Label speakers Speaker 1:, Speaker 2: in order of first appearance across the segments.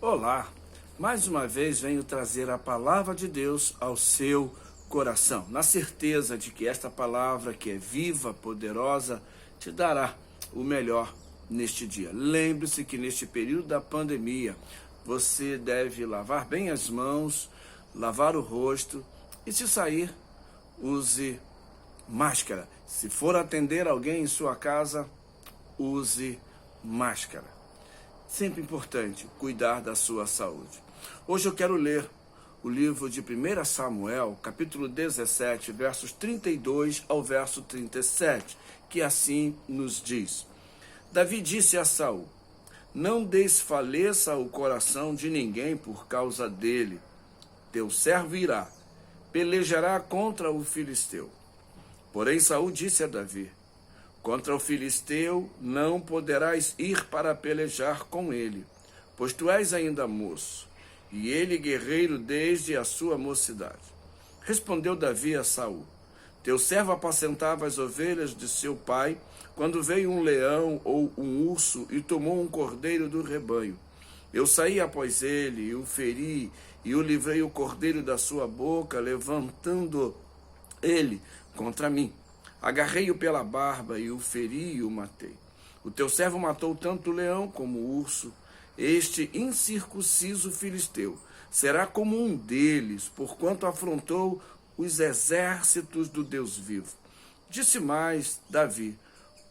Speaker 1: Olá, mais uma vez venho trazer a palavra de Deus ao seu coração, na certeza de que esta palavra, que é viva, poderosa, te dará o melhor neste dia. Lembre-se que neste período da pandemia, você deve lavar bem as mãos, lavar o rosto e, se sair, use máscara. Se for atender alguém em sua casa, use máscara. Sempre importante cuidar da sua saúde. Hoje eu quero ler o livro de 1 Samuel, capítulo 17, versos 32 ao verso 37, que assim nos diz: Davi disse a Saul: Não desfaleça o coração de ninguém por causa dele. Teu servo irá, pelejará contra o filisteu. Porém Saul disse a Davi: Contra o filisteu não poderás ir para pelejar com ele, pois tu és ainda moço, e ele guerreiro desde a sua mocidade. Respondeu Davi a Saul: Teu servo apacentava as ovelhas de seu pai, quando veio um leão ou um urso e tomou um cordeiro do rebanho. Eu saí após ele, e o feri, e o livrei o cordeiro da sua boca, levantando ele contra mim. Agarrei-o pela barba e o feri e o matei. O teu servo matou tanto o leão como o urso. Este incircunciso filisteu será como um deles, porquanto afrontou os exércitos do Deus vivo. Disse mais Davi: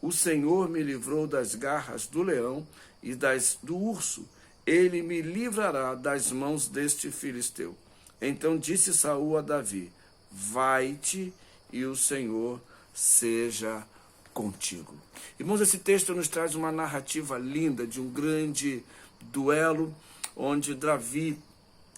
Speaker 1: O Senhor me livrou das garras do leão e do urso. Ele me livrará das mãos deste filisteu. Então disse Saul a Davi: Vai-te, e o Senhor seja contigo. Irmãos, esse texto nos traz uma narrativa linda de um grande duelo, onde Davi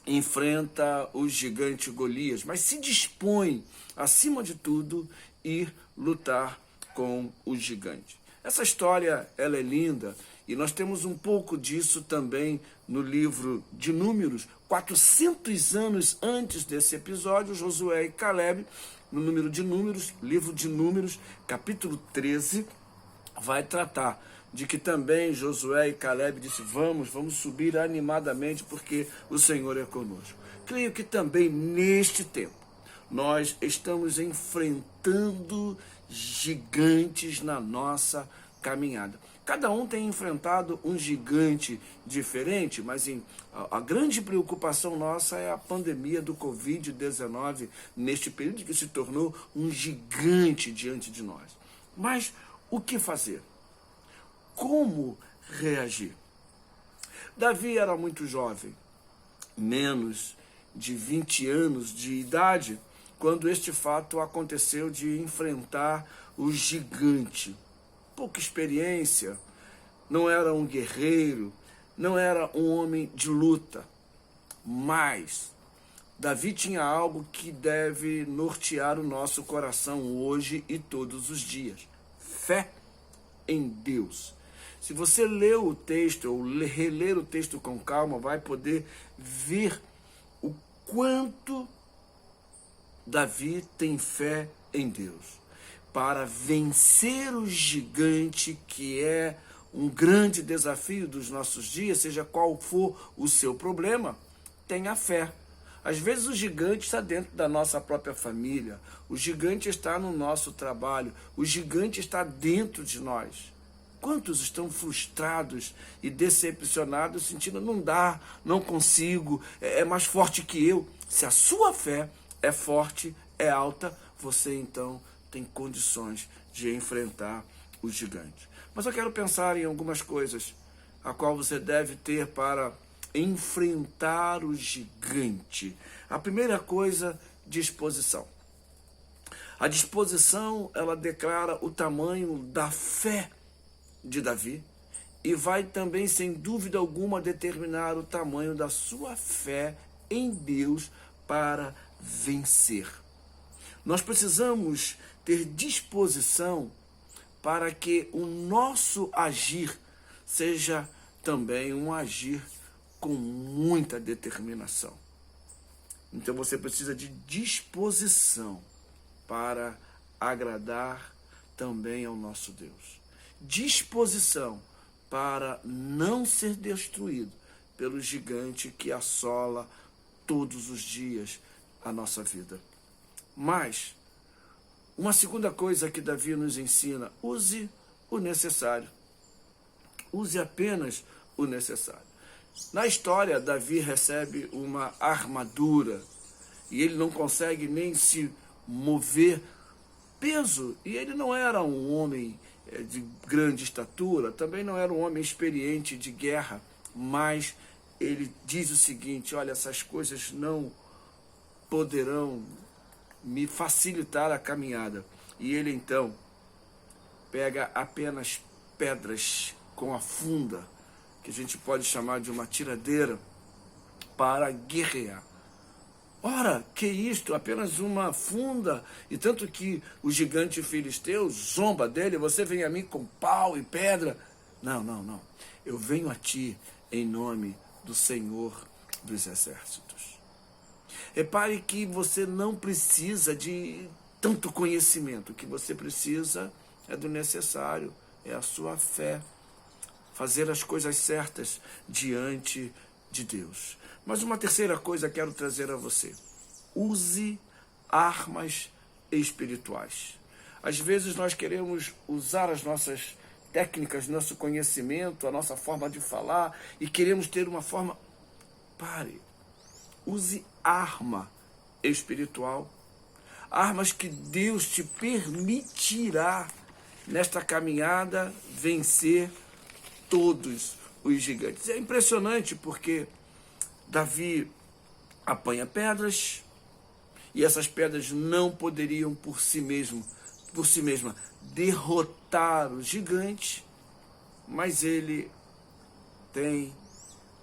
Speaker 1: enfrenta o gigante Golias, mas se dispõe, acima de tudo, ir lutar com o gigante. Essa história, ela é linda, e nós temos um pouco disso também no livro de Números. 400 anos antes desse episódio, Josué e Caleb, no livro de Números, capítulo 13, vai tratar de que também Josué e Caleb disse: vamos subir animadamente, porque o Senhor é conosco. Creio que também neste tempo nós estamos enfrentando gigantes na nossa caminhada. Cada um tem enfrentado um gigante diferente, mas a grande preocupação nossa é a pandemia do Covid-19, neste período que se tornou um gigante diante de nós. Mas o que fazer? Como reagir? Davi era muito jovem, menos de 20 anos de idade, quando este fato aconteceu de enfrentar o gigante. Pouca experiência, não era um guerreiro, não era um homem de luta, mas Davi tinha algo que deve nortear o nosso coração hoje e todos os dias: fé em Deus. Se você leu o texto ou reler o texto com calma, vai poder ver o quanto Davi tem fé em Deus para vencer o gigante, que é um grande desafio dos nossos dias. Seja qual for o seu problema, tenha fé. Às vezes o gigante está dentro da nossa própria família, o gigante está no nosso trabalho, o gigante está dentro de nós. Quantos estão frustrados e decepcionados, sentindo: não dá, não consigo, é mais forte que eu? Se a sua fé é forte, é alta, você então tem condições de enfrentar o gigante. Mas eu quero pensar em algumas coisas a qual você deve ter para enfrentar o gigante. A primeira coisa: disposição. A disposição, ela declara o tamanho da fé de Davi e vai também, sem dúvida alguma, determinar o tamanho da sua fé em Deus para vencer. Nós precisamos ter disposição para que o nosso agir seja também um agir com muita determinação. Então você precisa de disposição para agradar também ao nosso Deus. Disposição para não ser destruído pelo gigante que assola todos os dias a nossa vida. Mas, uma segunda coisa que Davi nos ensina: use o necessário. Use apenas o necessário. Na história, Davi recebe uma armadura e ele não consegue nem se mover. Peso, e ele não era um homem de grande estatura, também não era um homem experiente de guerra, mas ele diz o seguinte: olha, essas coisas não poderão me facilitar a caminhada. E ele então pega apenas pedras com a funda, que a gente pode chamar de uma tiradeira, para guerrear. Ora, que isto? Apenas uma funda. E tanto que o gigante filisteu zomba dele: você vem a mim com pau e pedra. Não. Eu venho a ti em nome do Senhor dos Exércitos. Repare que você não precisa de tanto conhecimento. O que você precisa é do necessário, é a sua fé. Fazer as coisas certas diante de Deus. Mas uma terceira coisa quero trazer a você: use armas espirituais. Às vezes nós queremos usar as nossas técnicas, nosso conhecimento, a nossa forma de falar, e queremos ter uma forma... Pare. Use arma espiritual. Armas que Deus te permitirá, nesta caminhada, vencer todos os gigantes. É impressionante porque Davi apanha pedras, e essas pedras não poderiam por si mesma derrotar o gigante, mas ele tem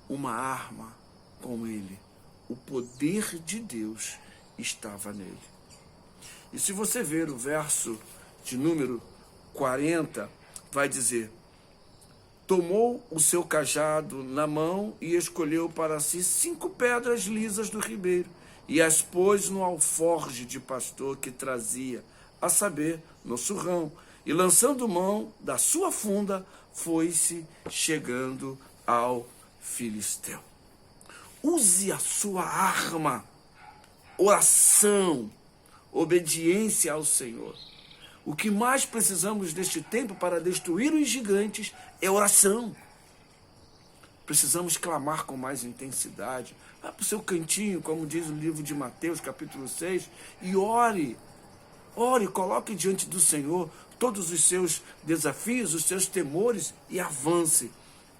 Speaker 1: uma arma com ele. O poder de Deus estava nele. E se você ver o verso de número 40, vai dizer: tomou o seu cajado na mão e escolheu para si 5 pedras lisas do ribeiro e as pôs no alforje de pastor que trazia, a saber, no surrão, e lançando mão da sua funda, foi-se chegando ao filisteu. Use a sua arma, oração, obediência ao Senhor. O que mais precisamos neste tempo para destruir os gigantes é oração. Precisamos clamar com mais intensidade. Vá para o seu cantinho, como diz o livro de Mateus, capítulo 6, e ore. Ore, coloque diante do Senhor todos os seus desafios, os seus temores, e avance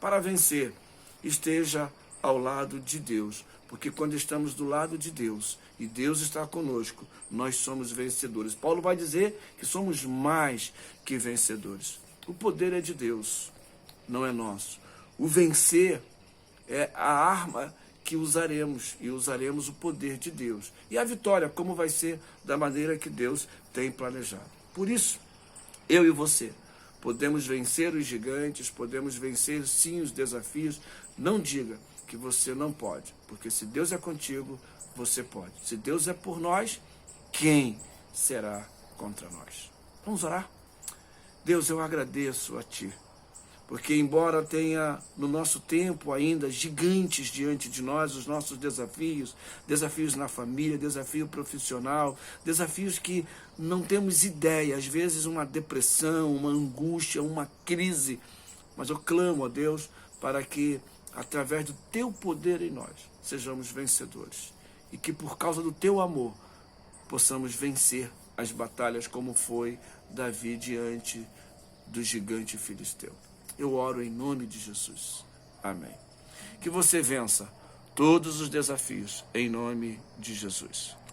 Speaker 1: para vencer. Esteja ao lado de Deus, porque quando estamos do lado de Deus e Deus está conosco, nós somos vencedores. Paulo vai dizer que somos mais que vencedores. O poder é de Deus, não é nosso. O vencer é a arma que usaremos, e usaremos o poder de Deus. E a vitória, como vai ser da maneira que Deus tem planejado. Por isso, eu e você podemos vencer os gigantes, podemos vencer sim os desafios. Não diga que você não pode, porque se Deus é contigo, você pode. Se Deus é por nós, quem será contra nós? Vamos orar? Deus, eu agradeço a Ti, porque embora tenha no nosso tempo ainda gigantes diante de nós, os nossos desafios, desafios na família, desafio profissional, desafios que não temos ideia, às vezes uma depressão, uma angústia, uma crise, mas eu clamo a Deus para que, através do Teu poder em nós, sejamos vencedores, e que por causa do Teu amor, possamos vencer as batalhas como foi Davi diante do gigante filisteu. Eu oro em nome de Jesus. Amém. Que você vença todos os desafios em nome de Jesus.